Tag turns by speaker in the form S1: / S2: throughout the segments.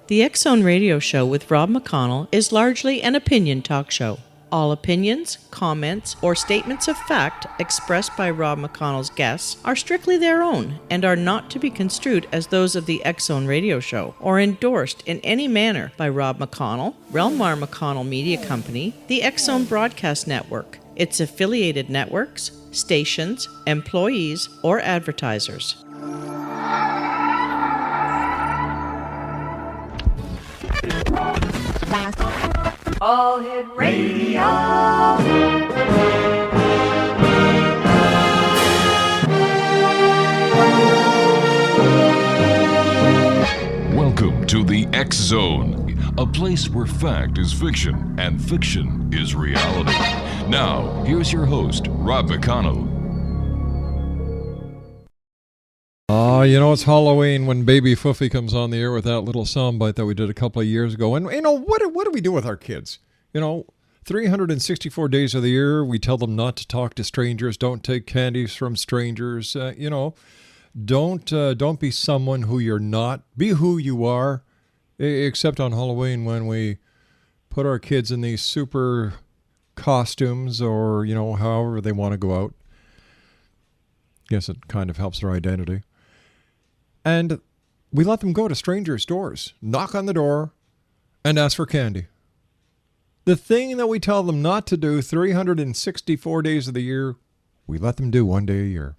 S1: The X-Zone Radio Show with Rob McConnell is largely an opinion talk show. All opinions, comments, or statements of fact expressed by Rob McConnell's guests are strictly their own and are not to be construed as those of the X-Zone Radio Show or endorsed in any manner by Rob McConnell, Relmar McConnell Media Company, the X-Zone Broadcast Network, its affiliated networks, stations, employees, or advertisers.
S2: All Hit Radio.
S3: Welcome to the X-Zone, a place where fact is fiction and fiction is reality. Now, here's your host, Rob McConnell.
S4: You know, it's Halloween when Baby Foofy comes on the air with that little soundbite that we did a couple of years ago. And, you know, what do we do with our kids? You know, 364 days of the year, we tell them not to talk to strangers, don't take candies from strangers, don't be someone who you're not. Be who you are, except on Halloween when we put our kids in these super costumes or, you know, however they want to go out. Guess it kind of helps their identity. And we let them go to strangers' doors, knock on the door, and ask for candy. The thing that we tell them not to do 364 days of the year, we let them do one day a year.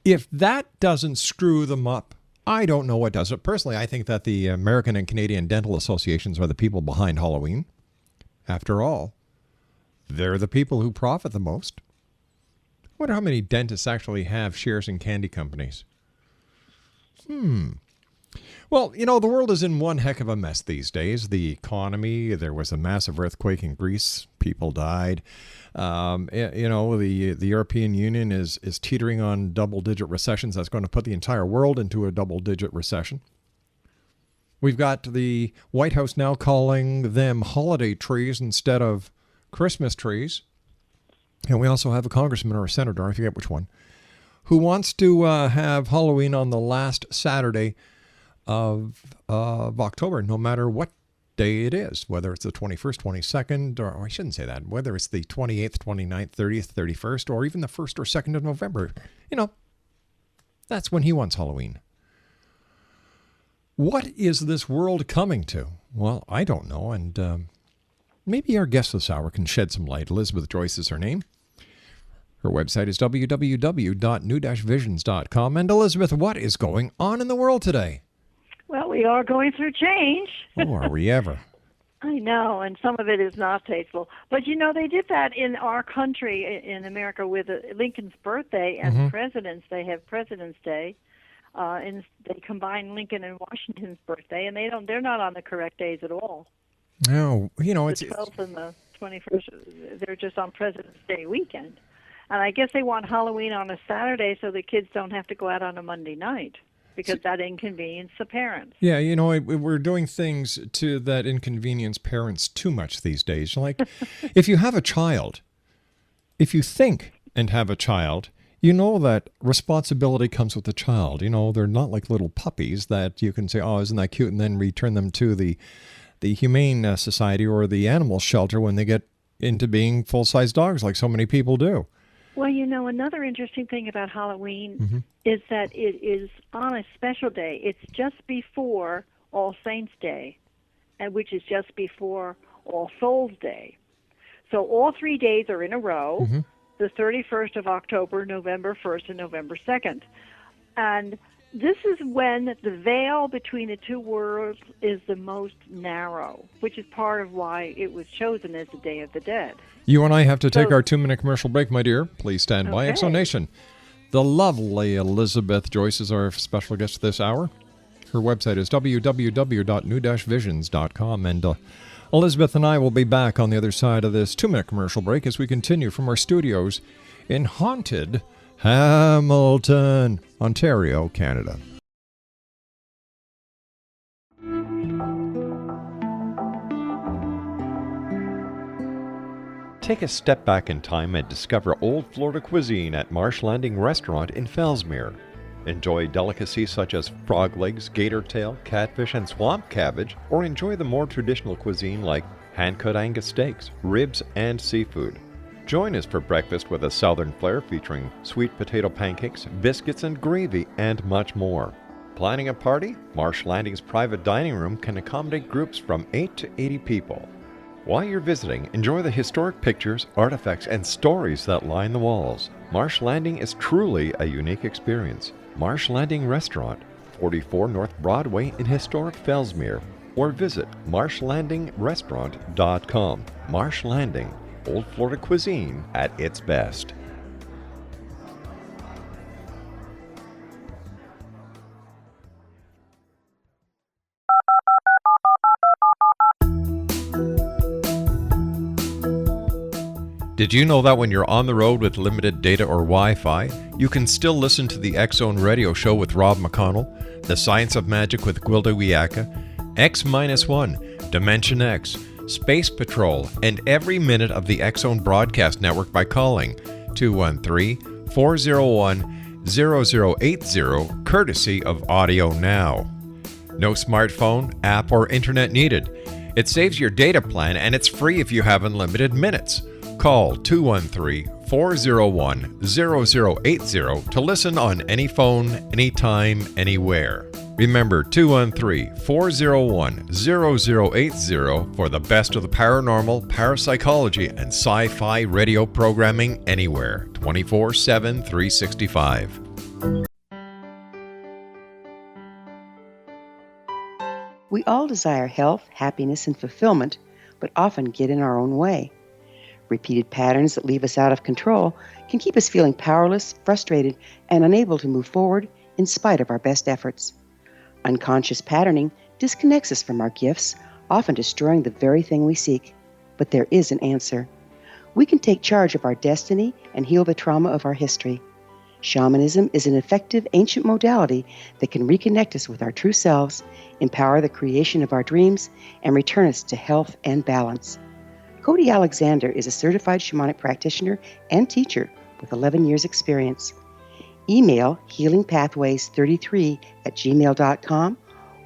S4: If that doesn't screw them up, I don't know what does it. Personally, I think that the American and Canadian Dental Associations are the people behind Halloween. After all, they're the people who profit the most. I wonder how many dentists actually have shares in candy companies. Well, you know, the world is in one heck of a mess these days. The economy, there was a massive earthquake in Greece. People died. You know, the European Union is teetering on double-digit recessions. That's going to put the entire world into a double-digit recession. We've got the White House now calling them holiday trees instead of Christmas trees. And we also have a congressman or a senator, I forget which one, who wants to have Halloween on the last Saturday of October, no matter what day it is, whether it's the 21st, 22nd, or I shouldn't say that, whether it's the 28th, 29th, 30th, 31st, or even the 1st or 2nd of November. You know, that's when he wants Halloween. What is this world coming to? Well, I don't know, and maybe our guest this hour can shed some light. Elizabeth Joyce is her name. Her website is www.new-visions.com. And Elizabeth, what is going on in the world today?
S5: Well, we are going through change.
S4: Oh, are we ever?
S5: I know, and some of it is not tasteful. But, you know, they did that in our country, in America, with Lincoln's birthday and President's Day. They have President's Day. And they combine Lincoln and Washington's birthday, and they're not on the correct days at all.
S4: No, you know,
S5: the 12th and the 21st, they're just on President's Day weekend. And I guess they want Halloween on a Saturday so the kids don't have to go out on a Monday night, because that inconveniences the parents.
S4: Yeah, you know, we're doing things that inconvenience parents too much these days. Like, if you have a child, if you think and have a child, you know that responsibility comes with the child. You know, they're not like little puppies that you can say, oh, isn't that cute, and then return them to the Humane Society or the animal shelter when they get into being full-size dogs like so many people do.
S5: Well, you know, another interesting thing about Halloween is that it is on a special day. It's just before All Saints' Day, and which is just before All Souls' Day. So all 3 days are in a row, the 31st of October, November 1st, and November 2nd. And this is when the veil between the two worlds is the most narrow, which is part of why it was chosen as the Day of the Dead.
S4: You and I have to take our 2-minute commercial break, my dear. Please stand by. X-Zone Nation. The lovely Elizabeth Joyce is our special guest this hour. Her website is www.new-visions.com. And Elizabeth and I will be back on the other side of this 2-minute commercial break as we continue from our studios in haunted Hamilton, Ontario, Canada. Take a step back in time and discover old Florida cuisine at Marsh Landing Restaurant in Fellsmere.
S6: Enjoy delicacies such as frog legs, gator tail, catfish, and swamp cabbage, or enjoy the more traditional cuisine like hand-cut Angus steaks, ribs, and seafood. Join us for breakfast with a southern flair featuring sweet potato pancakes, biscuits and gravy, and much more. Planning a party? Marsh Landing's private dining room can accommodate groups from 8 to 80 people. While you're visiting, enjoy the historic pictures, artifacts, and stories that line the walls. Marsh Landing is truly a unique experience. Marsh Landing Restaurant, 44 North Broadway in historic Fellsmere, or visit marshlandingrestaurant.com. Marsh Landing, Old Florida cuisine at its best. Did you know that when you're on the road with limited data or Wi-Fi, you can still listen to the X-Zone Radio Show with Rob McConnell, The Science of Magic with Gwilda Wiyaka, X-1, Dimension X, Space Patrol, and every minute of the X-Zone broadcast network by calling 213-401-0080, courtesy of Audio Now. No smartphone, app, or internet needed. It saves your data plan and it's free if you have unlimited minutes. Call 213-401-0080 to listen on any phone, anytime, anywhere. Remember 213-401-0080 for the best of the paranormal, parapsychology, and sci-fi radio programming anywhere, 24/7, 365.
S7: We all desire health, happiness, and fulfillment, but often get in our own way. Repeated patterns that leave us out of control can keep us feeling powerless, frustrated, and unable to move forward in spite of our best efforts. Unconscious patterning disconnects us from our gifts, often destroying the very thing we seek. But there is an answer. We can take charge of our destiny and heal the trauma of our history. Shamanism is an effective ancient modality that can reconnect us with our true selves, empower the creation of our dreams, and return us to health and balance. Cody Alexander is a certified shamanic practitioner and teacher with 11 years' experience. Email healingpathways33@gmail.com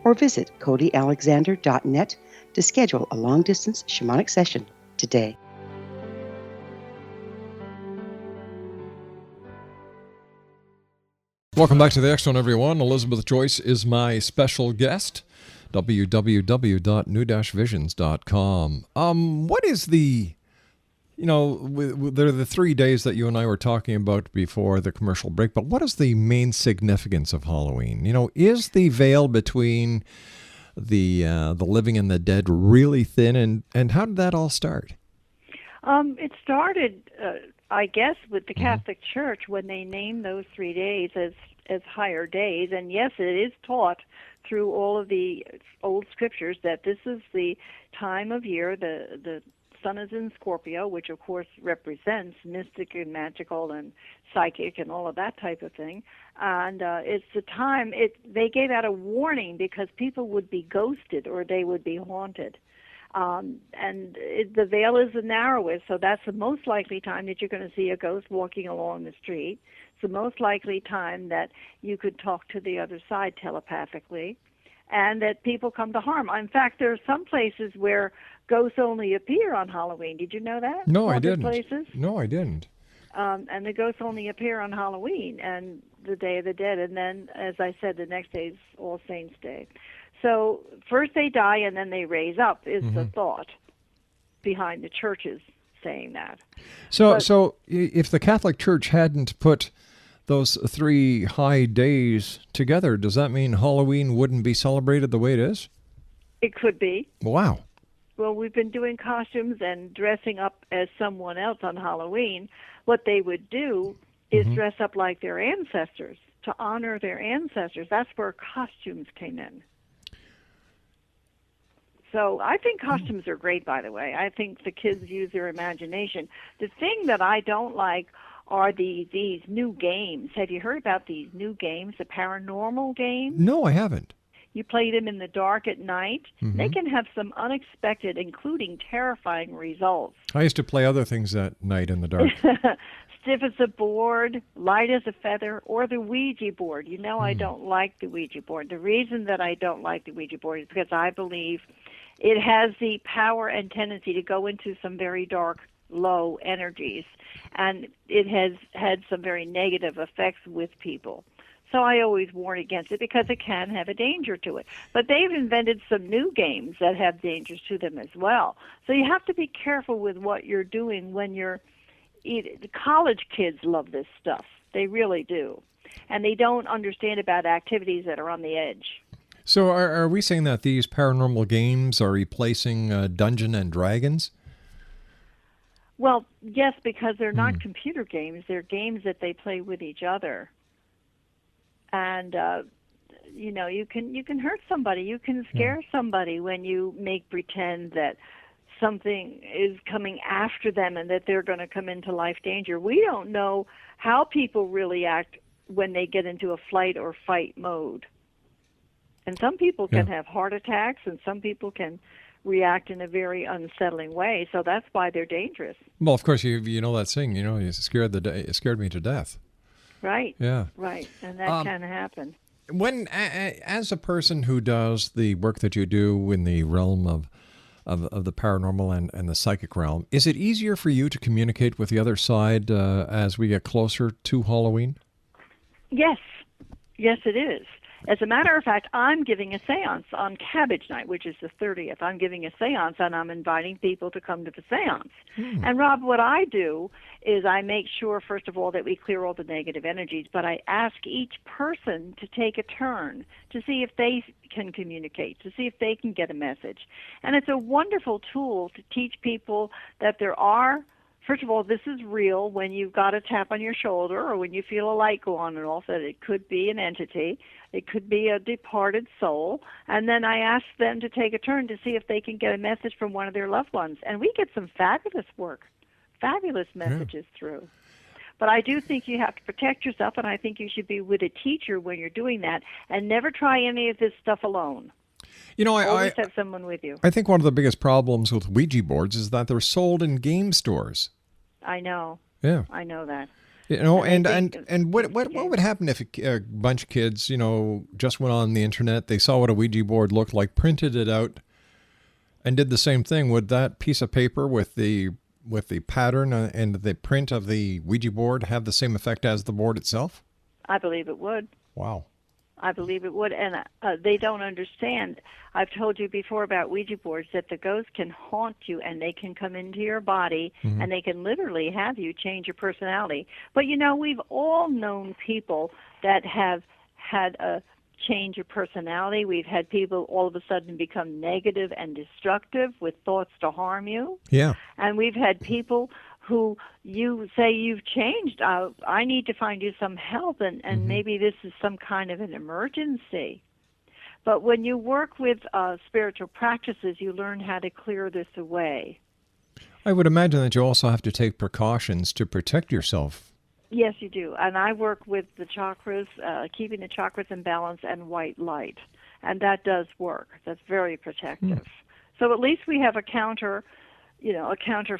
S7: or visit codyalexander.net to schedule a long-distance shamanic session today.
S4: Welcome back to the X-Zone, everyone. Elizabeth Joyce is my special guest. www.new-visions.com. What is the, there are the 3 days that you and I were talking about before the commercial break, but what is the main significance of Halloween? Is the veil between the living and the dead really thin, and how did that all start?
S5: It started, I guess, with the Catholic Church when they named those 3 days as higher days, and yes, it is taught through all of the old scriptures that this is the time of year, the sun is in Scorpio, which of course represents mystic and magical and psychic and all of that type of thing. And it's the time, they gave out a warning because people would be ghosted or they would be haunted. The veil is the narrowest, so that's the most likely time that you're going to see a ghost walking along the street. It's the most likely time that you could talk to the other side telepathically, and that people come to harm. In fact, there are some places where ghosts only appear on Halloween. Did you know that?
S4: No, I didn't.
S5: Places?
S4: No, I didn't.
S5: And the ghosts only appear on Halloween and the Day of the Dead, and then, as I said, the next day is All Saints' Day. So first they die and then they raise up is the thought behind the churches saying that.
S4: So if the Catholic Church hadn't put those 3 high days together, does that mean Halloween wouldn't be celebrated the way it is?
S5: It could be.
S4: Wow.
S5: Well, we've been doing costumes and dressing up as someone else on Halloween. What they would do is dress up like their ancestors to honor their ancestors. That's where costumes came in. So I think costumes are great, by the way. I think the kids use their imagination. The thing that I don't like are these new games. Have you heard about these new games, the paranormal games?
S4: No, I haven't.
S5: You play them in the dark at night. They can have some unexpected, including terrifying results.
S4: I used to play other things at night in the dark.
S5: stiff as a board, light as a feather, or the Ouija board. You know, I don't like the Ouija board. The reason that I don't like the Ouija board is because I believe it has the power and tendency to go into some very dark, low energies, and it has had some very negative effects with people. So I always warn against it because it can have a danger to it. But they've invented some new games that have dangers to them as well. So you have to be careful with what you're doing when you're... The college kids love this stuff. They really do. And they don't understand about activities that are on the edge.
S4: So are we saying that these paranormal games are replacing Dungeons and Dragons?
S5: Well, yes, because they're not computer games. They're games that they play with each other. And, you know, you can hurt somebody. You can scare somebody when you make pretend that something is coming after them and that they're going to come into life danger. We don't know how people really act when they get into a flight or fight mode. And some people can have heart attacks, and some people can react in a very unsettling way. So that's why they're dangerous.
S4: Well, of course, you know that saying, you know, it scared me to death.
S5: Right.
S4: Yeah.
S5: Right. And that can happen.
S4: When, as a person who does the work that you do in the realm of the paranormal and the psychic realm, is it easier for you to communicate with the other side as we get closer to Halloween?
S5: Yes. Yes, it is. As a matter of fact, I'm giving a seance on Cabbage Night, which is the 30th. I'm giving a seance, and I'm inviting people to come to the seance. And, Rob, what I do is I make sure, first of all, that we clear all the negative energies, but I ask each person to take a turn to see if they can communicate, to see if they can get a message. And it's a wonderful tool to teach people that there are... First of all, this is real when you've got a tap on your shoulder or when you feel a light go on and off, that it could be an entity, it could be a departed soul. And then I ask them to take a turn to see if they can get a message from one of their loved ones. And we get some fabulous work, fabulous messages through. But I do think you have to protect yourself, and I think you should be with a teacher when you're doing that, and never try any of this stuff alone.
S4: You know,
S5: Always have someone with you.
S4: I think one of the biggest problems with Ouija boards is that they're sold in game stores.
S5: I know.
S4: Yeah.
S5: I know that.
S4: You know, and what would happen if a bunch of kids, you know, just went on the internet, they saw what a Ouija board looked like, printed it out, and did the same thing? Would that piece of paper with the pattern and the print of the Ouija board have the same effect as the board itself?
S5: I believe it would.
S4: Wow.
S5: I believe it would, and they don't understand. I've told you before about Ouija boards that the ghosts can haunt you, and they can come into your body, and they can literally have you change your personality. But, you know, we've all known people that have had a change of personality. We've had people all of a sudden become negative and destructive with thoughts to harm you.
S4: Yeah.
S5: And we've had people who you say you've changed. I need to find you some help, and maybe this is some kind of an emergency. But when you work with spiritual practices, you learn how to clear this away.
S4: I would imagine that you also have to take precautions to protect yourself.
S5: Yes, you do. And I work with the chakras, keeping the chakras in balance, and white light. And that does work. That's very protective. So at least we have a counter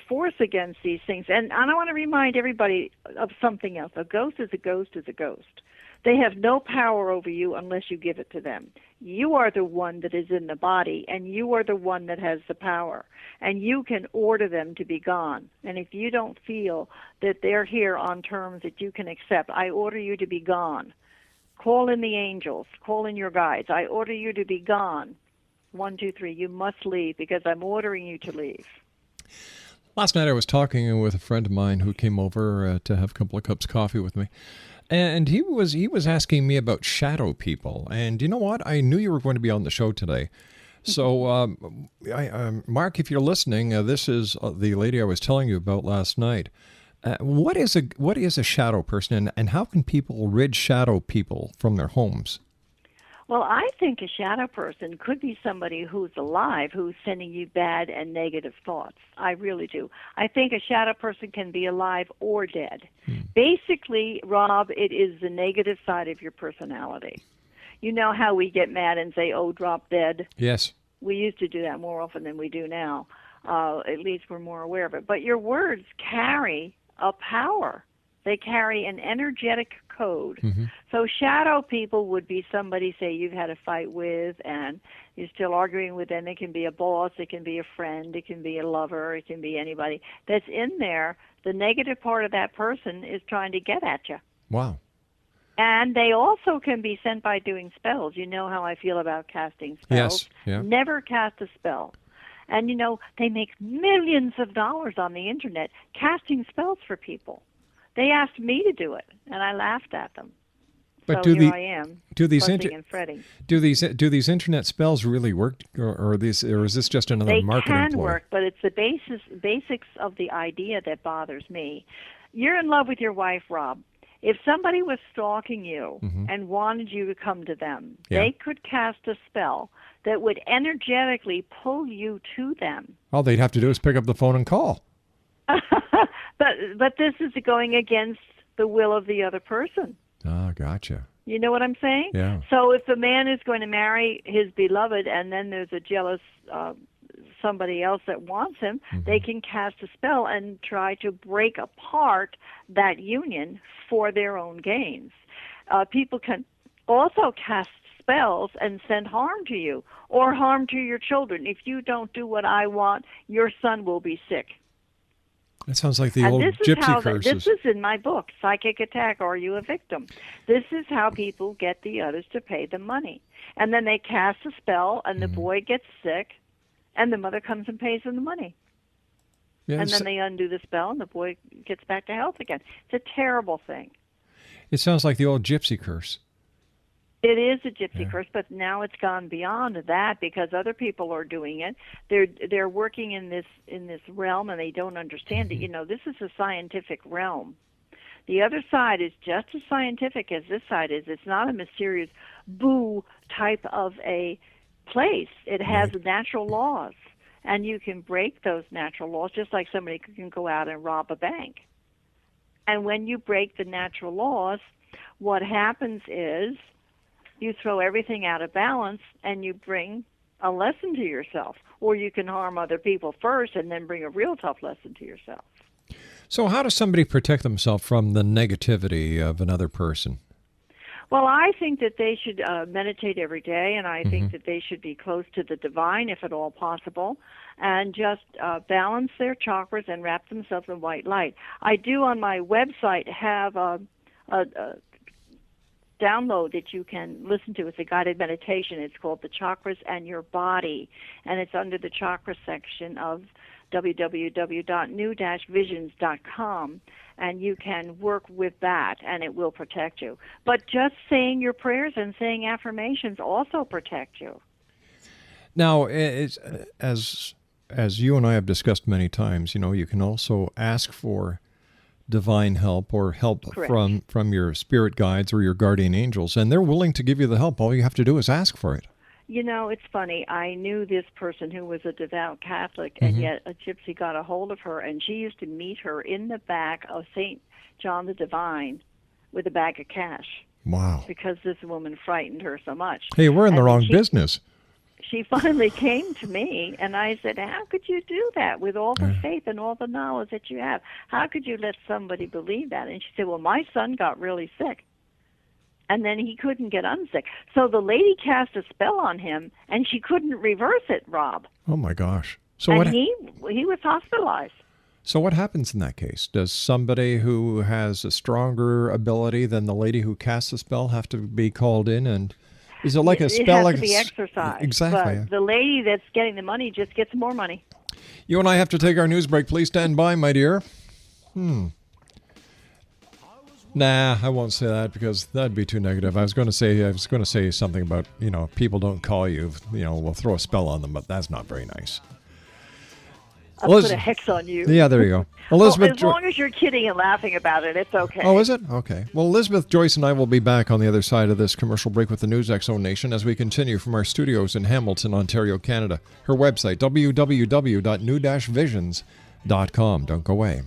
S5: force against these things. And I want to remind everybody of something else. A ghost is a ghost is a ghost. They have no power over you unless you give it to them. You are the one that is in the body, and you are the one that has the power. And you can order them to be gone. And if you don't feel that they're here on terms that you can accept, I order you to be gone. Call in the angels. Call in your guides. I order you to be gone. 1, 2, 3. You must leave because I'm ordering you to leave.
S4: Last night I was talking with a friend of mine who came over to have a couple of cups of coffee with me. And he was asking me about shadow people. And you know what? I knew you were going to be on the show today. So, Mark, if you're listening, this is the lady I was telling you about last night. What is a shadow person, and how can people rid shadow people from their homes?
S5: Well, I think a shadow person could be somebody who's alive, who's sending you bad and negative thoughts. I really do. I think a shadow person can be alive or dead. Basically, Rob, it is the negative side of your personality. You know how we get mad and say, oh, drop dead?
S4: Yes.
S5: We used to do that more often than we do now. At least we're more aware of it. But your words carry a power. They carry an energetic code. So shadow people would be somebody, say, you've had a fight with and you're still arguing with them. It can be a boss, it can be a friend, it can be a lover, it can be anybody that's in there. The negative part of that person is trying to get at you.
S4: Wow.
S5: And they also can be sent by doing spells. You know how I feel about casting spells.
S4: Yes. Yeah.
S5: Never cast a spell. And, they make millions of dollars on the Internet casting spells for people. They asked me to do it, and I laughed at them.
S4: But
S5: so here I am, fussing and fretting.
S4: Do these internet spells really work, or is this just another marketing ploy?
S5: They can work, but it's the basics of the idea that bothers me. You're in love with your wife, Rob. If somebody was stalking you and wanted you to come to them, they could cast a spell that would energetically pull you to them.
S4: All they'd have to do is pick up the phone and call.
S5: But this is going against the will of the other person.
S4: Ah, gotcha.
S5: You know what I'm saying?
S4: Yeah.
S5: So if the man is going to marry his beloved and then there's a jealous somebody else that wants him, they can cast a spell and try to break apart that union for their own gains. People can also cast spells and send harm to you or harm to your children. If you don't do what I want, your son will be sick.
S4: That sounds like the old gypsy curses.
S5: This is in my book, Psychic Attack, Are You a Victim? This is how people get the others to pay them money. And then they cast a spell, and the boy gets sick, and the mother comes and pays them the money.
S4: Yeah,
S5: and then they undo the spell, and the boy gets back to health again. It's a terrible thing.
S4: It sounds like the old gypsy curse.
S5: It is a gypsy curse, but now it's gone beyond that because other people are doing it. They're working in this realm, and they don't understand it. This is a scientific realm. The other side is just as scientific as this side is. It's not a mysterious boo type of a place. It has natural laws, and you can break those natural laws just like somebody can go out and rob a bank. And when you break the natural laws, what happens is you throw everything out of balance and you bring a lesson to yourself. Or you can harm other people first and then bring a real tough lesson to yourself.
S4: So how does somebody protect themselves from the negativity of another person?
S5: Well, I think that they should meditate every day, and I think that they should be close to the divine, if at all possible, and just balance their chakras and wrap themselves in white light. I do on my website have a download that you can listen to. It's a guided meditation. It's called The Chakras and Your Body, and it's under the chakra section of www.new-visions.com, and you can work with that, and it will protect you. But just saying your prayers and saying affirmations also protect you.
S4: Now, as you and I have discussed many times, you can also ask for divine help or help from your spirit guides or your guardian angels, and they're willing to give you the help. All you have to do is ask for it.
S5: It's funny. I knew this person who was a devout Catholic, and yet a gypsy got a hold of her, and she used to meet her in the back of St. John the Divine with a bag of cash.
S4: Wow.
S5: Because this woman frightened her so much.
S4: Hey, we're in the wrong business.
S5: She finally came to me, and I said, how could you do that with all the faith and all the knowledge that you have? How could you let somebody believe that? And she said, well, my son got really sick, and then he couldn't get unsick. So the lady cast a spell on him, and she couldn't reverse it, Rob.
S4: Oh, my gosh.
S5: He was hospitalized.
S4: So what happens in that case? Does somebody who has a stronger ability than the lady who cast the spell have to be called in, and is it like a spell?
S5: It has to be exercised.
S4: Exactly.
S5: But the lady that's getting the money just gets more money.
S4: You and I have to take our news break. Please stand by, my dear. Nah, I won't say that because that'd be too negative. I was going to say something about, people don't call you, we'll throw a spell on them, but that's not very nice.
S5: I'll put a hex on you.
S4: Yeah, there you go. Elizabeth,
S5: as long as you're kidding and laughing about it, it's okay.
S4: Oh, is it? Okay. Well, Elizabeth, Joyce, and I will be back on the other side of this commercial break with the News X-Zone Nation as we continue from our studios in Hamilton, Ontario, Canada. Her website, www.new-visions.com. Don't go away.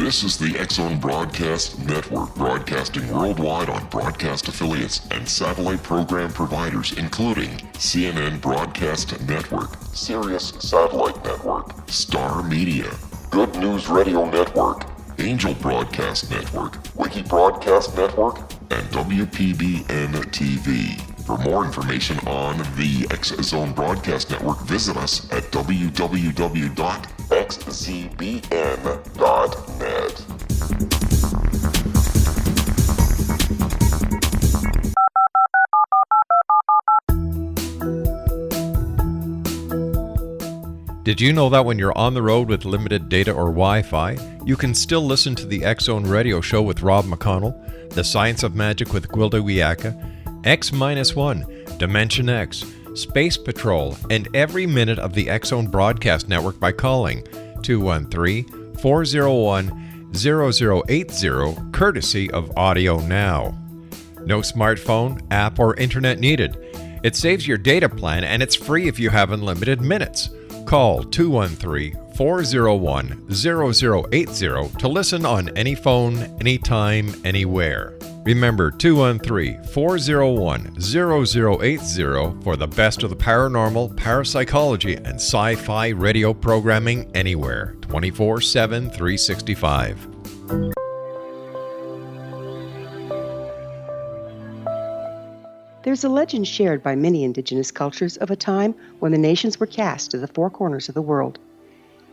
S8: This is the X-Zone Broadcast Network, broadcasting worldwide on broadcast affiliates and satellite program providers, including CNN Broadcast Network, Sirius Satellite Network, Star Media, Good News Radio Network, Angel Broadcast Network, Wiki Broadcast Network, and WPBN TV. For more information on the X-Zone Broadcast Network, visit us at www.xzbn.net.
S6: Did you know that when you're on the road with limited data or Wi-Fi, you can still listen to the X-Zone Radio Show with Rob McConnell, The Science of Magic with Gwilda Wiyaka, X-1, Dimension X, Space Patrol, and every minute of the X-Zone Broadcast Network by calling 213-401-0080, courtesy of Audio Now. No smartphone, app, or internet needed. It saves your data plan and it's free if you have unlimited minutes. Call 213-401-0080 to listen on any phone, anytime, anywhere. Remember, 213-401-0080 for the best of the paranormal, parapsychology, and sci-fi radio programming anywhere, 24/7, 365.
S7: There's a legend shared by many indigenous cultures of a time when the nations were cast to the four corners of the world.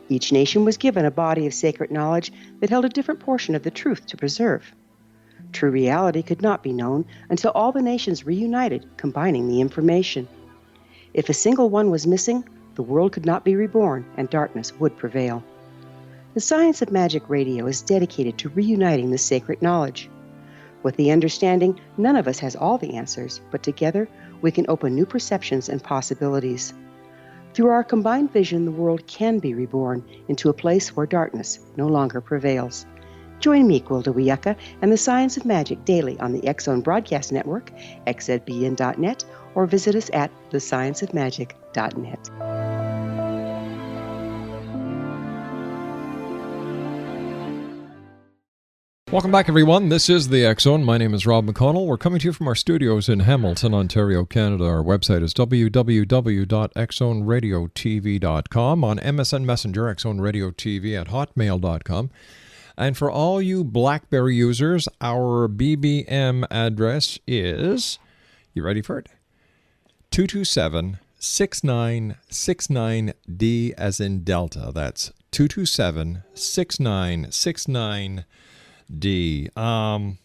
S7: Each nation was given a body of sacred knowledge that held a different portion of the truth to preserve. True reality could not be known until all the nations reunited, combining the information. If a single one was missing, the world could not be reborn and darkness would prevail. The Science of Magic Radio is dedicated to reuniting this sacred knowledge. With the understanding, none of us has all the answers, but together we can open new perceptions and possibilities. Through our combined vision, the world can be reborn into a place where darkness no longer prevails. Join me, Gwilda Wiyaka, and the Science of Magic daily on the X-Zone Broadcast Network, xzbn.net, or visit us at thescienceofmagic.net.
S4: Welcome back, everyone. This is the X-Zone. My name is Rob McConnell. We're coming to you from our studios in Hamilton, Ontario, Canada. Our website is www.xzoneradiotv.com. On MSN Messenger, xzoneradiotv at hotmail.com. And for all you BlackBerry users, our BBM address is, you ready for it? 227-6969D as in Delta. That's 227-6969D.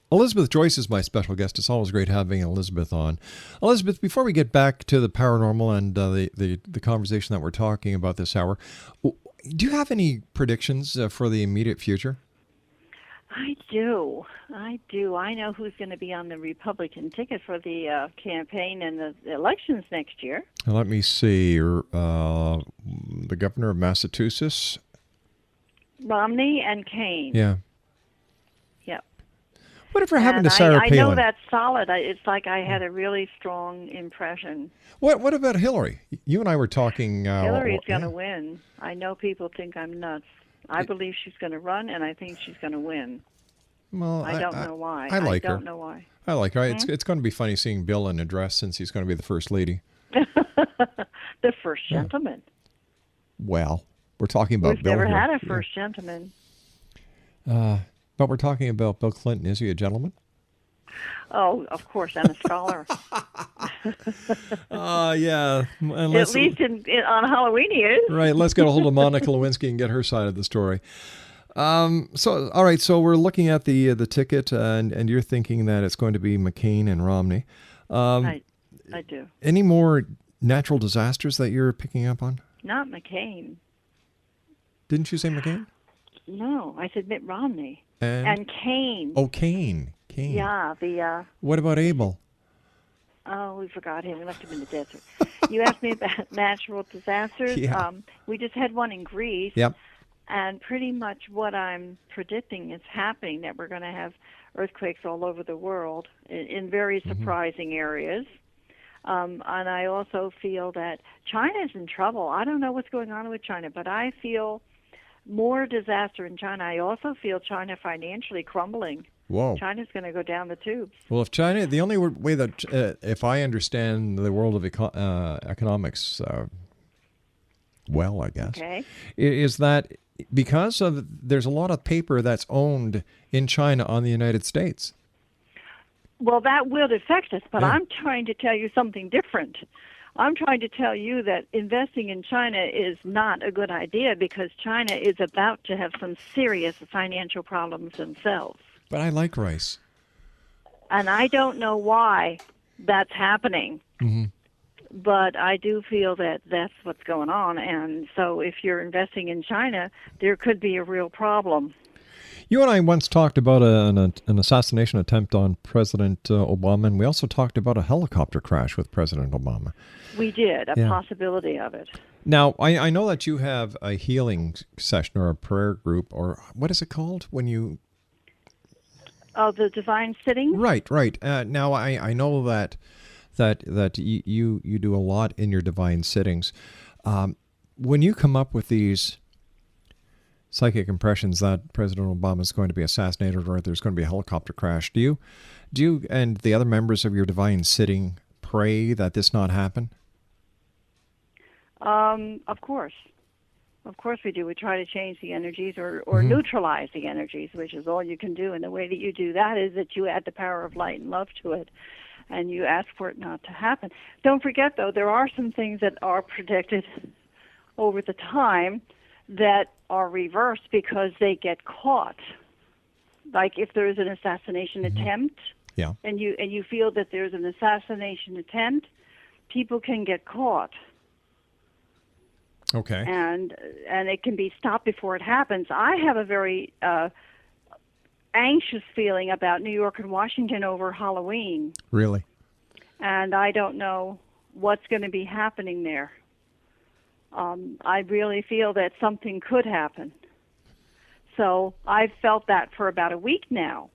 S4: Elizabeth Joyce is my special guest. It's always great having Elizabeth on. Elizabeth, before we get back to the paranormal and the conversation that we're talking about this hour, do you have any predictions for the immediate future?
S5: I do. I know who's going to be on the Republican ticket for the campaign and the elections next year.
S4: Let me see. The governor of Massachusetts?
S5: Romney and Kane.
S4: Yeah.
S5: Yep.
S4: Whatever happened to Sarah
S5: I
S4: Palin?
S5: know that's solid. It's like I had a really strong impression.
S4: What about Hillary? You and I were talking.
S5: Hillary's going to win. I know people think I'm nuts. I believe she's going to run, and I think she's going to win.
S4: Well,
S5: I don't know why.
S4: I like her.
S5: I don't know why.
S4: I like her. It's going to be funny seeing Bill in a dress since he's going to be the first lady.
S5: The first gentleman.
S4: Well, we're talking about
S5: We've
S4: Bill
S5: never
S4: here.
S5: had a first gentleman.
S4: But we're talking about Bill Clinton. Is he a gentleman?
S5: Oh, of course, and a scholar.
S4: Yeah.
S5: At least on Halloween he is.
S4: Right. Let's get a hold of Monica Lewinsky and get her side of the story. So, all right. So we're looking at the ticket, and you're thinking that it's going to be McCain and Romney.
S5: I do.
S4: Any more natural disasters that you're picking up on?
S5: Not McCain.
S4: Didn't you say McCain?
S5: No, I said Mitt Romney.
S4: And
S5: Kane.
S4: Oh, Kane.
S5: Yeah,
S4: What about Abel?
S5: Oh, we forgot him. We left him in the desert. You asked me about natural disasters.
S4: Yeah.
S5: We just had one in Greece.
S4: Yep.
S5: And pretty much what I'm predicting is happening, that we're going to have earthquakes all over the world in very surprising areas. And I also feel that China's in trouble. I don't know what's going on with China, but I feel more disaster in China. I also feel China financially crumbling.
S4: Whoa.
S5: China's going to go down the tubes.
S4: Well, if China, the only way that, if I understand the world of economics well, I guess,
S5: Okay.
S4: is that because there's a lot of paper that's owned in China on the United States.
S5: Well, that will affect us, but
S4: Yeah.
S5: I'm trying to tell you something different. I'm trying to tell you that investing in China is not a good idea because China is about to have some serious financial problems themselves.
S4: But I like rice.
S5: And I don't know why that's happening.
S4: Mm-hmm.
S5: But I do feel that that's what's going on. And so if you're investing in China, there could be a real problem.
S4: You and I once talked about an assassination attempt on President Obama, and we also talked about a helicopter crash with President Obama.
S5: We did, a
S4: Yeah.
S5: possibility of it.
S4: Now, I know that you have a healing session or a prayer group, or what is it called when you...
S5: Oh, the divine sitting?
S4: Right. Now, I know that you do a lot in your divine sittings. When you come up with these psychic impressions that President Obama is going to be assassinated or there's going to be a helicopter crash, do you and the other members of your divine sitting pray that this not happen?
S5: Of course. Of course we do. We try to change the energies or neutralize the energies, which is all you can do. And the way that you do that is that you add the power of light and love to it, and you ask for it not to happen. Don't forget, though, there are some things that are predicted over the time that are reversed because they get caught. Like if there is an assassination attempt,
S4: Yeah.
S5: and you feel that there's an assassination attempt, people can get caught.
S4: Okay.
S5: And it can be stopped before it happens. I have a very anxious feeling about New York and Washington over Halloween,
S4: Really?
S5: and I don't know what's going to be happening there. I really feel that something could happen. So I've felt that for about a week now.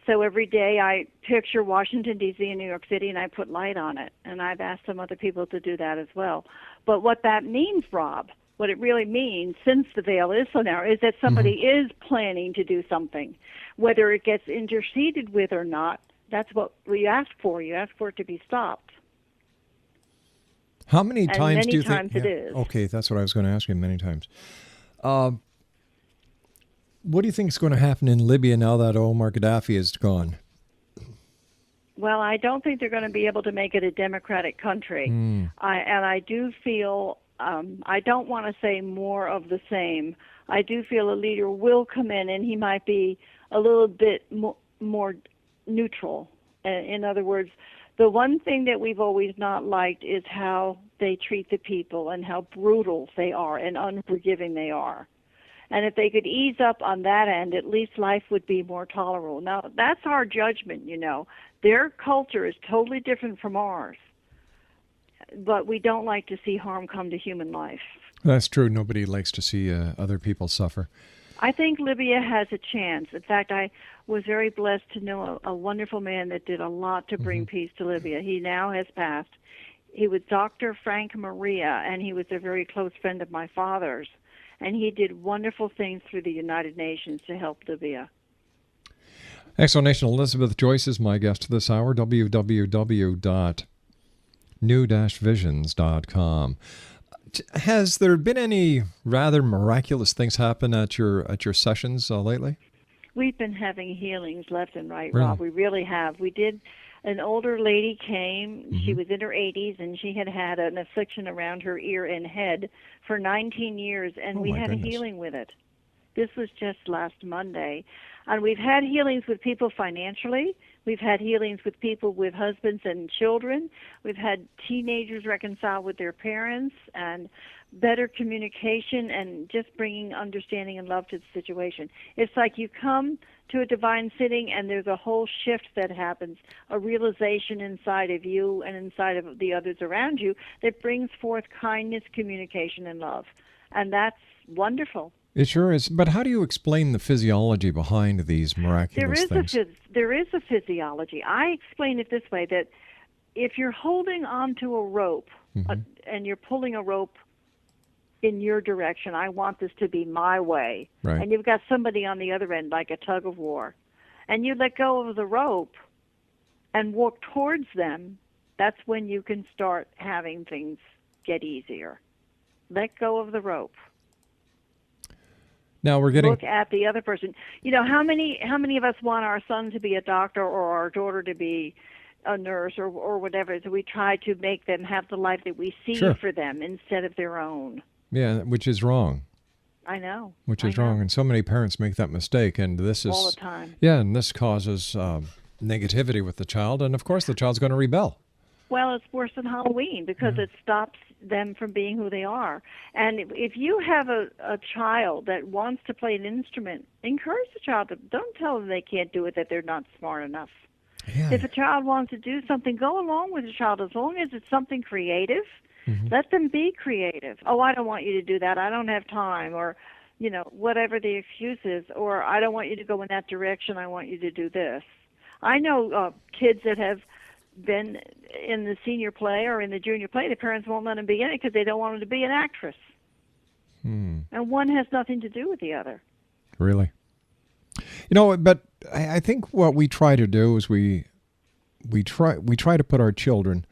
S5: So every day I picture Washington, D.C. and New York City, and I put light on it. And I've asked some other people to do that as well. But what that means, Rob, what it really means, since the veil is so narrow, is that somebody is planning to do something. Whether it gets interceded with or not, that's what we ask for. You ask for it to be stopped.
S4: How many
S5: And
S4: times
S5: many
S4: do you
S5: times
S4: think?
S5: it is.
S4: Okay, that's what I was going to ask you many times. What do you think is going to happen in Libya now that Omar Gaddafi is gone?
S5: Well, I don't think they're going to be able to make it a democratic country. I do feel, I don't want to say more of the same. I do feel a leader will come in and he might be a little bit more neutral. In other words, the one thing that we've always not liked is how they treat the people and how brutal they are and unforgiving they are. And if they could ease up on that end, at least life would be more tolerable. Now, that's our judgment, you know. Their culture is totally different from ours. But we don't like to see harm come to human life.
S4: That's true. Nobody likes to see other people suffer.
S5: I think Libya has a chance. In fact, I was very blessed to know a wonderful man that did a lot to bring peace to Libya. He now has passed. He was Dr. Frank Maria, and he was a very close friend of my father's. And he did wonderful things through the United Nations to help Libya.
S4: Explanation. Elizabeth Joyce is my guest this hour. www.new-visions.com. Has there been any rather miraculous things happen at your sessions lately?
S5: We've been having healings left and right,
S4: Really?
S5: Rob. We really have. We did. An older lady came. She was in her 80s, and she had had an affliction around her ear and head for 19 years, and we
S4: my
S5: had
S4: goodness.
S5: a healing with it. This was just last Monday. And we've had healings with people financially. We've had healings with people with husbands and children. We've had teenagers reconcile with their parents and better communication and just bringing understanding and love to the situation. It's like you come to a divine sitting and there's a whole shift that happens, a realization inside of you and inside of the others around you that brings forth kindness, communication, and love. And that's wonderful.
S4: It sure is. But how do you explain the physiology behind these miraculous things?
S5: There is a physiology. I explain it this way, that if you're holding onto a rope and you're pulling a rope in your direction. I want this to be my way.
S4: Right.
S5: And you've got somebody on the other end, like a tug of war. And you let go of the rope and walk towards them, that's when you can start having things get easier. Let go of the rope.
S4: Now we're getting...
S5: Look at the other person. You know, how many of us want our son to be a doctor or our daughter to be a nurse or whatever? So we try to make them have the life that we see
S4: Sure.
S5: for them instead of their own.
S4: Yeah, which is wrong.
S5: I know.
S4: Which is wrong, and so many parents make that mistake, and this is...
S5: all the time.
S4: Yeah, and this causes negativity with the child, and of course the child's going to rebel.
S5: Well, it's worse than Halloween because it stops them from being who they are. And if you have a child that wants to play an instrument, encourage the child. Don't tell them they can't do it, that they're not smart enough.
S4: Yeah.
S5: If a child wants to do something, go along with the child as long as it's something creative. Let them be creative. Oh, I don't want you to do that. I don't have time, or, you know, whatever the excuse is, or I don't want you to go in that direction. I want you to do this. I know kids that have been in the senior play or in the junior play. The parents won't let them be in it because they don't want them to be an actress. And one has nothing to do with the other.
S4: Really? You know, but I think what we try to do is we try to put our children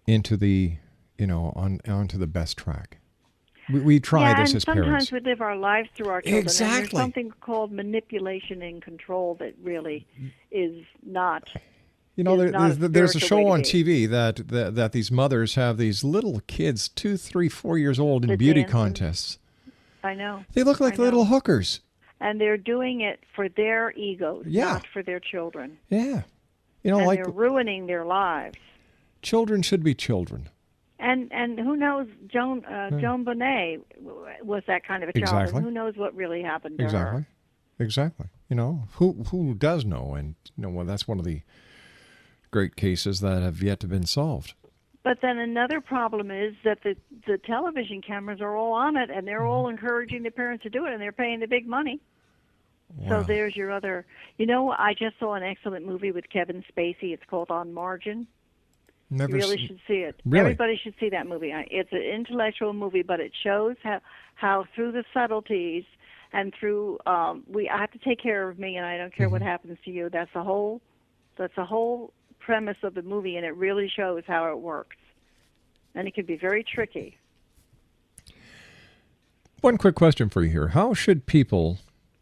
S4: into the, you know, onto the best track. We try this as parents.
S5: Sometimes we live our lives through our children.
S4: Exactly.
S5: And there's something called manipulation and control that really is not.
S4: You know, there's a show on
S5: TV
S4: TV that these mothers have these little kids, 2, 3, 4 years old, in beauty contests.
S5: I know.
S4: They look like little hookers.
S5: And they're doing it for their egos,
S4: Yeah.
S5: not for their children.
S4: Yeah. You know,
S5: And
S4: like
S5: they're ruining their lives.
S4: children should be children.
S5: And who knows, Joan Bonet was that kind of a child.
S4: Exactly.
S5: And who knows what really happened to her.
S4: Exactly. You know, who does know? And, you know, well, that's one of the great cases that have yet to been solved.
S5: But then another problem is that the television cameras are all on it, and they're all encouraging the parents to do it, and they're paying the big money.
S4: Wow.
S5: So there's your other... You know, I just saw an excellent movie with Kevin Spacey. It's called On Margin.
S4: Never
S5: You really should see it.
S4: Really?
S5: Everybody should see that movie. It's an intellectual movie, but it shows how through the subtleties and through... I have to take care of me, and I don't care what happens to you. That's the whole premise of the movie, and it really shows how it works. And it can be very tricky.
S4: One quick question for you here. How should people,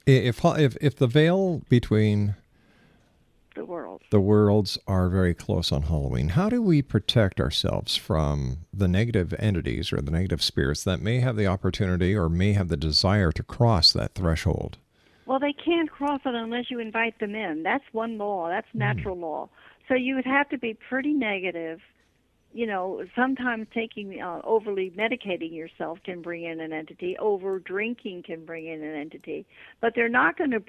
S4: if the veil between the worlds are very close on Halloween, how do we protect ourselves from the negative entities or the negative spirits that may have the opportunity or may have the desire to cross that threshold?
S5: Well, they can't cross it unless you invite them in. That's one law. That's natural law. So you would have to be pretty negative. You know, sometimes taking overly medicating yourself can bring in an entity. Over drinking can bring in an entity. But they're not going to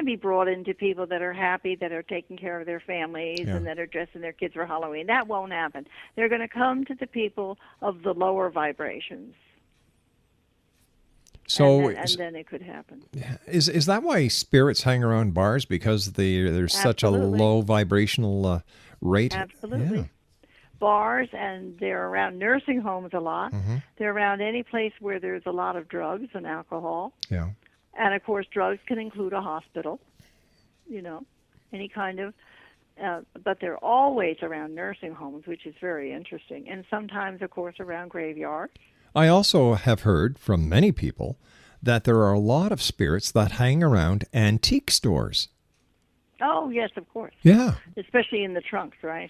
S5: be brought into people that are happy, that are taking care of their families, and that are dressing their kids for Halloween. That won't happen. They're going to come to the people of the lower vibrations.
S4: So,
S5: and then it could happen.
S4: Is that why spirits hang around bars? Because there's such a low vibrational rate?
S5: Absolutely.
S4: Yeah.
S5: Bars, and they're around nursing homes a lot. They're around any place where there's a lot of drugs and alcohol.
S4: Yeah.
S5: And, of course, drugs can include a hospital, you know, any kind of... but they're always around nursing homes, which is very interesting. And sometimes, of course, around graveyards.
S4: I also have heard from many people that there are a lot of spirits that hang around antique stores.
S5: Oh, yes, of course.
S4: Yeah.
S5: Especially in the trunks, right?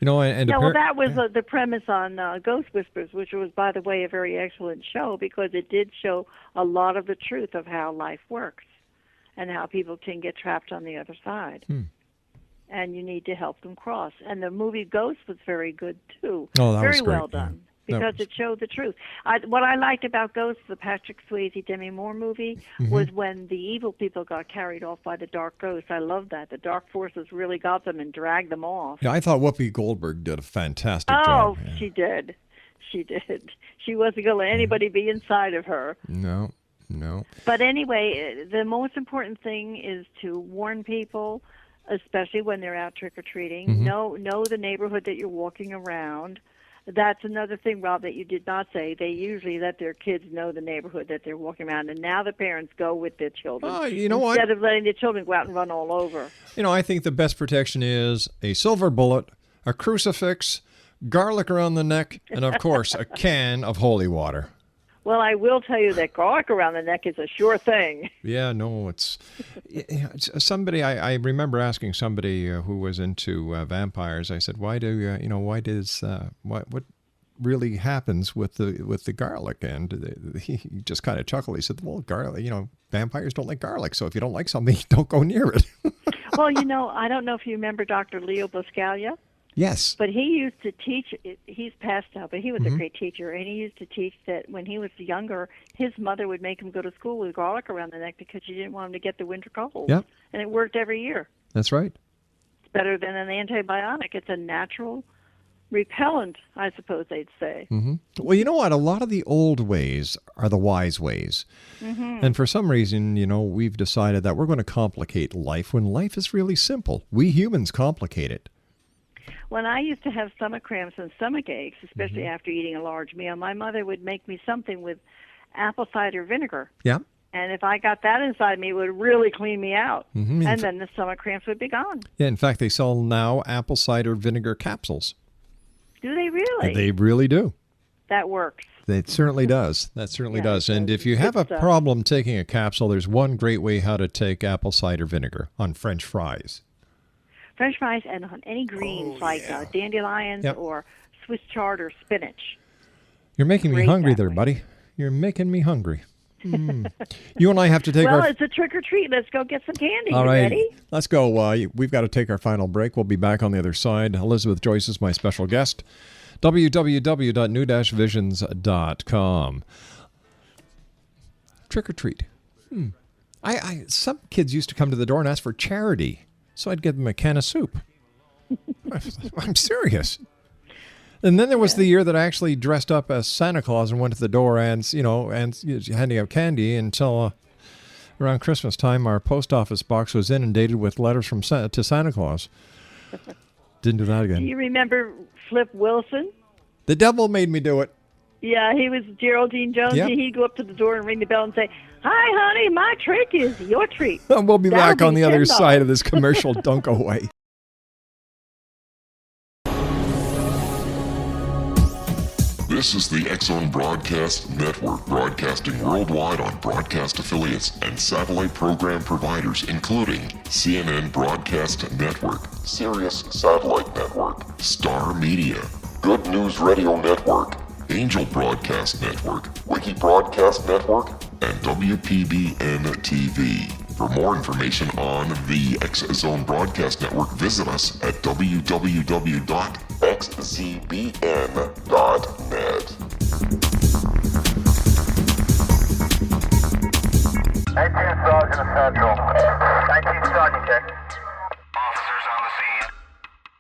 S4: You know, and
S5: well, that was the premise on Ghost Whispers, which was, by the way, a very excellent show because it did show a lot of the truth of how life works and how people can get trapped on the other side. And you need to help them cross. And the movie Ghost was very good, too.
S4: Oh, that
S5: very
S4: was great.
S5: well done. Because it showed the truth. What I liked about Ghosts, the Patrick Swayze, Demi Moore movie, was when the evil people got carried off by the dark ghosts. I loved that. The dark forces really got them and dragged them off.
S4: Yeah, I thought Whoopi Goldberg did a fantastic job.
S5: Oh, yeah. She did. She did. She wasn't going to let anybody be inside of her.
S4: No.
S5: But anyway, the most important thing is to warn people, especially when they're out trick-or-treating. Know the neighborhood that you're walking around. That's another thing, Rob, that you did not say. They usually let their kids know the neighborhood that they're walking around, and now the parents go with their children instead of letting the children go out and run all over.
S4: I think the best protection is a silver bullet, a crucifix, garlic around the neck, and, of course, a can of holy water.
S5: Well, I will tell you that garlic around the neck is a sure thing.
S4: Yeah, no, it's somebody. I remember asking somebody who was into vampires. I said, "What really happens with the garlic?" And he just kind of chuckled. He said, "Well, garlic. Vampires don't like garlic. So if you don't like something, don't go near it."
S5: Well, I don't know if you remember Dr. Leo Buscaglia.
S4: Yes.
S5: But he used to teach, he's passed now, but he was a great teacher, and he used to teach that when he was younger, his mother would make him go to school with garlic around the neck because she didn't want him to get the winter cold.
S4: Yep.
S5: And it worked every year.
S4: That's right.
S5: It's better than an antibiotic. It's a natural repellent, I suppose they'd say.
S4: Mm-hmm. Well, you know what? A lot of the old ways are the wise ways. Mm-hmm. And for some reason, we've decided that we're going to complicate life when life is really simple. We humans complicate it.
S5: When I used to have stomach cramps and stomach aches, especially after eating a large meal, my mother would make me something with apple cider vinegar.
S4: Yeah.
S5: And if I got that inside me, it would really clean me out.
S4: Mm-hmm.
S5: And then the stomach cramps would be gone.
S4: Yeah, in fact, they sell now apple cider vinegar capsules.
S5: Do they really?
S4: They really do.
S5: That works.
S4: It certainly does. That certainly does. And if you have a problem taking a capsule, there's one great way how to take apple cider vinegar on French fries.
S5: French fries and on any greens dandelions or Swiss chard or spinach.
S4: You're making me hungry there, buddy. You're making me hungry. You and I have to take
S5: Well, it's a trick or treat. Let's go get some candy.
S4: All right.
S5: Ready?
S4: Let's go. We've got to take our final break. We'll be back on the other side. Elizabeth Joyce is my special guest. www.new-visions.com. Trick or treat. Some kids used to come to the door and ask for charity. So I'd give them a can of soup. I'm serious. And then there was the year that I actually dressed up as Santa Claus and went to the door and handing out candy until around Christmas time, our post office box was inundated with letters to Santa Claus. Didn't do that again.
S5: Do you remember Flip Wilson?
S4: The devil made me do it.
S5: Yeah, he was Geraldine Jones.
S4: Yep.
S5: He'd go up to the door and ring the bell and say, "Hi, honey, my trick is your treat."
S4: We'll be back on the other side of this commercial. Don't go away.
S8: This is the X-Zone Broadcast Network, broadcasting worldwide on broadcast affiliates and satellite program providers, including CNN Broadcast Network, Sirius Satellite Network, Star Media, Good News Radio Network, Angel Broadcast Network, Wiki Broadcast Network, and WPBN TV. For more information on the X-Zone Broadcast Network, visit us at www.xzbn.net.
S9: 19 Sergeant Central. 19 Sergeant, check. Officers on the scene.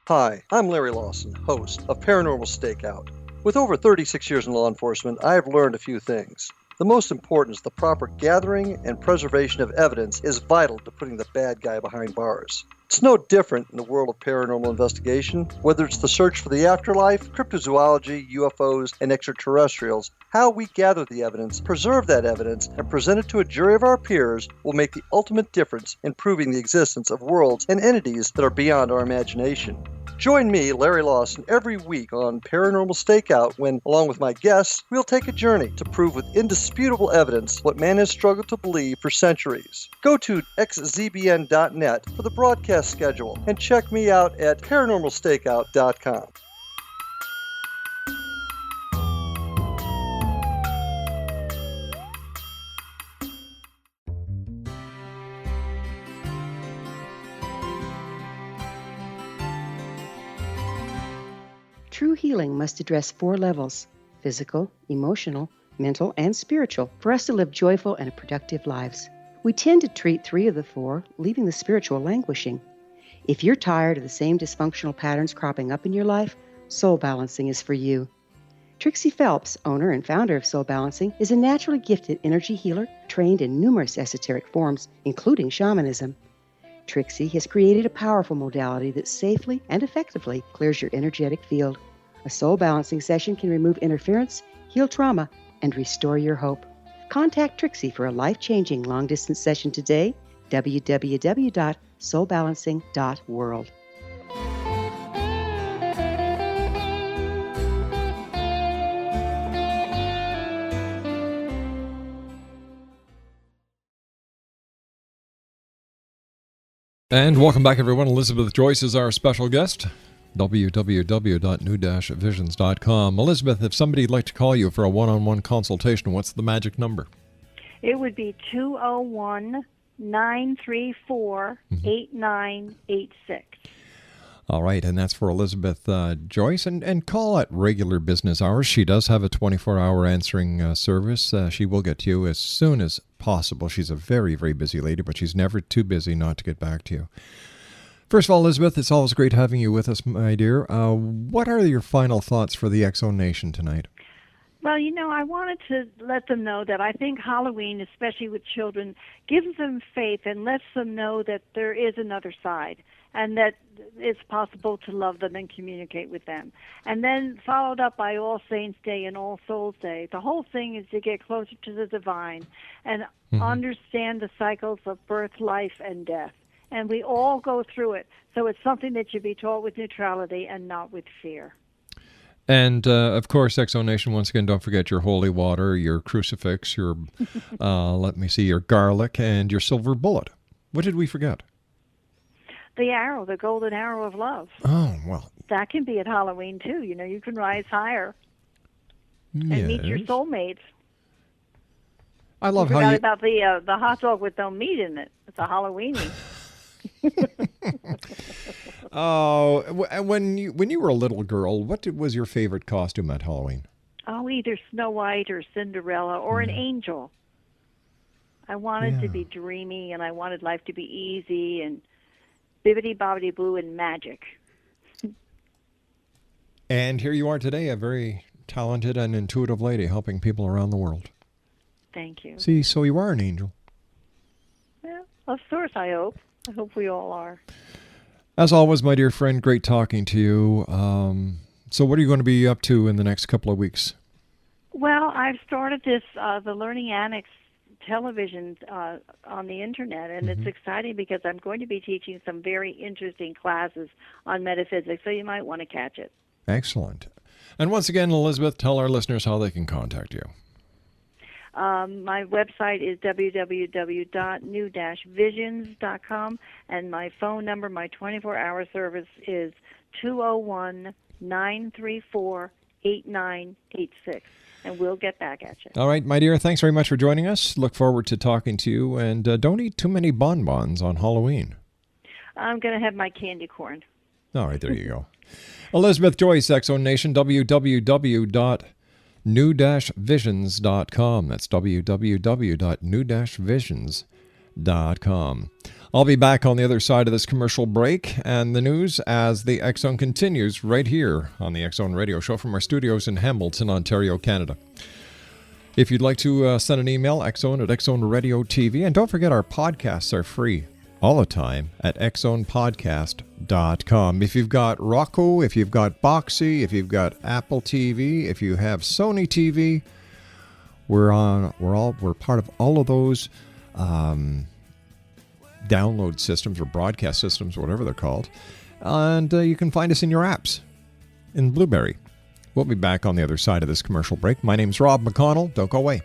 S10: Hi, I'm Larry Lawson, host of Paranormal Stakeout. With over 36 years in law enforcement, I have learned a few things. The most important is the proper gathering and preservation of evidence is vital to putting the bad guy behind bars. It's no different in the world of paranormal investigation. Whether it's the search for the afterlife, cryptozoology, UFOs, and extraterrestrials, how we gather the evidence, preserve that evidence, and present it to a jury of our peers will make the ultimate difference in proving the existence of worlds and entities that are beyond our imagination. Join me, Larry Lawson, every week on Paranormal Stakeout when, along with my guests, we'll take a journey to prove with indisputable evidence what man has struggled to believe for centuries. Go to xzbn.net for the broadcast schedule and check me out at paranormalstakeout.com.
S7: True healing must address 4 levels: physical, emotional, mental, and spiritual, for us to live joyful and productive lives. We tend to treat 3 of the 4, leaving the spiritual languishing. If you're tired of the same dysfunctional patterns cropping up in your life, Soul Balancing is for you. Trixie Phelps, owner and founder of Soul Balancing, is a naturally gifted energy healer trained in numerous esoteric forms, including shamanism. Trixie has created a powerful modality that safely and effectively clears your energetic field. A soul balancing session can remove interference, heal trauma, and restore your hope. Contact Trixie for a life-changing long-distance session today, www.soulbalancing.world.
S4: And welcome back, everyone. Elizabeth Joyce is our special guest. www.new-visions.com. Elizabeth, if somebody'd like to call you for a one-on-one consultation, what's the magic number?
S5: It would be 201-934-8986.
S4: All right, and that's for Elizabeth Joyce. And call at regular business hours. She does have a 24-hour answering service. She will get to you as soon as possible. She's a very, very busy lady, but she's never too busy not to get back to you. First of all, Elizabeth, it's always great having you with us, my dear. What are your final thoughts for the X-Zone Nation tonight?
S5: Well, I wanted to let them know that I think Halloween, especially with children, gives them faith and lets them know that there is another side and that it's possible to love them and communicate with them. And then followed up by All Saints Day and All Souls Day. The whole thing is to get closer to the divine and understand the cycles of birth, life, and death. And we all go through it. So it's something that should be taught with neutrality and not with fear.
S4: And, of course, X-Zone Nation, once again, don't forget your holy water, your crucifix, your, your garlic, and your silver bullet. What did we forget?
S5: The arrow, the golden arrow of love.
S4: Oh, well.
S5: That can be at Halloween, too. You can rise higher and meet your soulmates.
S4: I love
S5: you
S4: how you...
S5: about the hot dog with no meat in it. It's a Halloweenie.
S4: Oh, when you were a little girl, what was your favorite costume at Halloween?
S5: Oh, either Snow White or Cinderella or an angel. I wanted to be dreamy, and I wanted life to be easy and bibbidi-bobbidi-boo and magic.
S4: And here you are today, a very talented and intuitive lady helping people around the world.
S5: Thank you.
S4: See, so you are an angel.
S5: Well, of course, I hope. I hope we all are.
S4: As always, my dear friend, great talking to you. So what are you going to be up to in the next couple of weeks?
S5: Well, I've started this, the Learning Annex television on the internet, and it's exciting because I'm going to be teaching some very interesting classes on metaphysics, so you might want to catch it.
S4: Excellent. And once again, Elizabeth, tell our listeners how they can contact you.
S5: My website is www.new-visions.com, and my phone number, my 24-hour service, is 201-934-8986, and we'll get back at you.
S4: All right, my dear, thanks very much for joining us. Look forward to talking to you, and don't eat too many bonbons on Halloween.
S5: I'm going to have my candy corn.
S4: All right, there you go. Elizabeth Joyce, X-Zone Nation, www.new-visions.com. That's www.new-visions.com. I'll be back on the other side of this commercial break and the news as the X-Zone continues right here on the X-Zone Radio Show from our studios in Hamilton, Ontario, Canada. If you'd like to send an email, X-Zone at X-Zone Radio TV. And don't forget, our podcasts are free all the time at xzonepodcast.com. If you've got Roku, if you've got Boxy, if you've got Apple TV, if you have Sony TV, we're part of all of those download systems or broadcast systems, whatever they're called. And you can find us in your apps in Blueberry. We'll be back on the other side of this commercial break. My name's Rob McConnell. Don't go away.